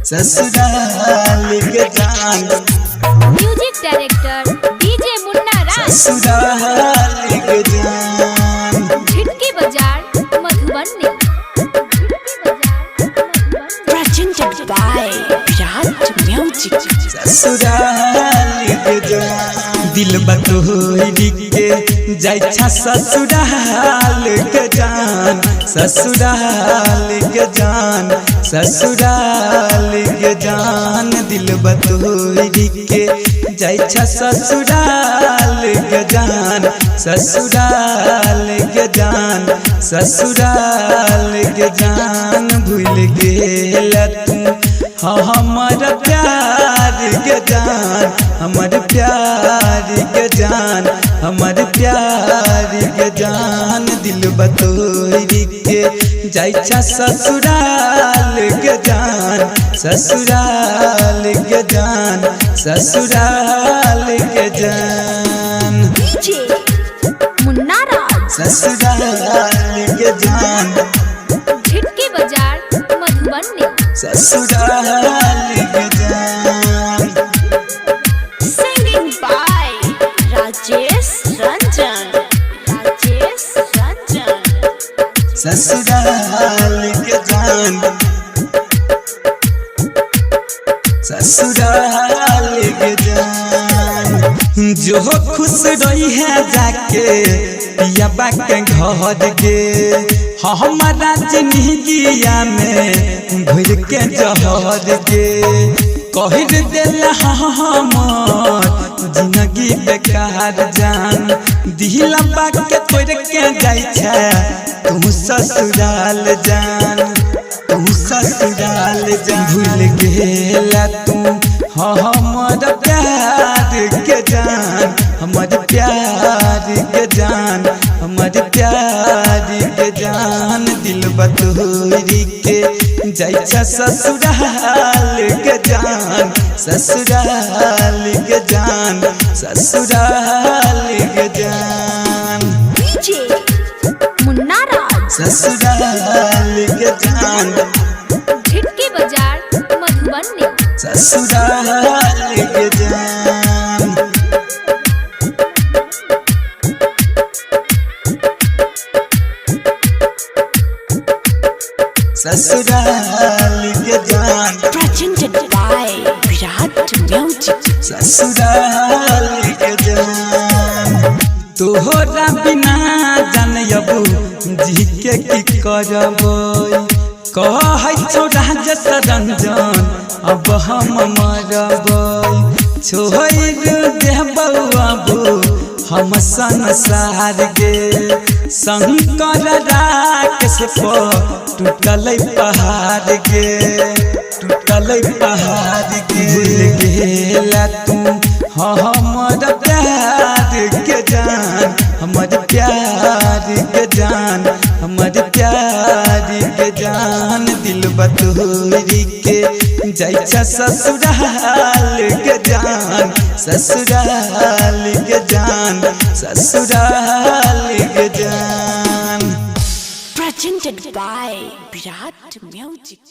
ससुराल के जान। म्यूजिक डायरेक्टर डीजे मुन्ना राज। ससुराल के जान। झिटकी बाजार Madhubani. Presented by Virat Music. ससुराल के जान। दिल बतोरी के जाइछा ससुराल के जान। ससुराल के जान। ससुराल के जान। दिल बतोरी के जाइछा ससुराल के जान। ससुराल के जान। ससुराल के जान। भूल गेला तू हमर प्यार के जान। हमर प्यार के जान। हमर प्यार के जान। दिल बतोरी के जाइछा ससुराल के जान। ससुराल के जान। ससुराल के जान। डीजे मुन्ना राज। ससुराल के जान। झिटकी बाजार मधुबनी। ससुराल के जान। Singing by Rajesh Ranjan. Rajesh Ranjan. ससुराल के जान। ससुराल के जान। जो खुश रही है जाके पियाबा के घर गे। हमारा जिंदगिया में घुर के जहर गे। कहर दिला हमर जिंदगी बेकार जान। दिलबा के तोड़ के जाई छे तू ससुराल जान। तू ससुराल जान। भूल गेला तू हमर प्यार के जान। हमर प्यार के जान। हमर प्यार के जान। दिल बतोरी के जाइछा ससुराल के जान। ससुराल के जान। ससुराल के जान। डीजे मुन्ना राज। ससुराल के जान। झिटकी बाजार मधुबनी। ससुराल के जान। ससुराल के जान। Presented by Virat Music. ससुराल के जान। तोहरा बिना जानबू जी के की करबै। कहै छौ राजेश रंजन अब हम मरबै। छोड़ देबौ अब हम संसार गे। शंकर राकेश पर टूटल पहाड़ गे। टूटल पहाड़ गे। भूल गेला तू हमर प्यार के जान। हमर प्यार के जान। हमर प्यार के जान। दिल बतोरी के जाइछा ससुराल के जान। ससुराल के जान। ससुराल के जान। Presented by Virat Music.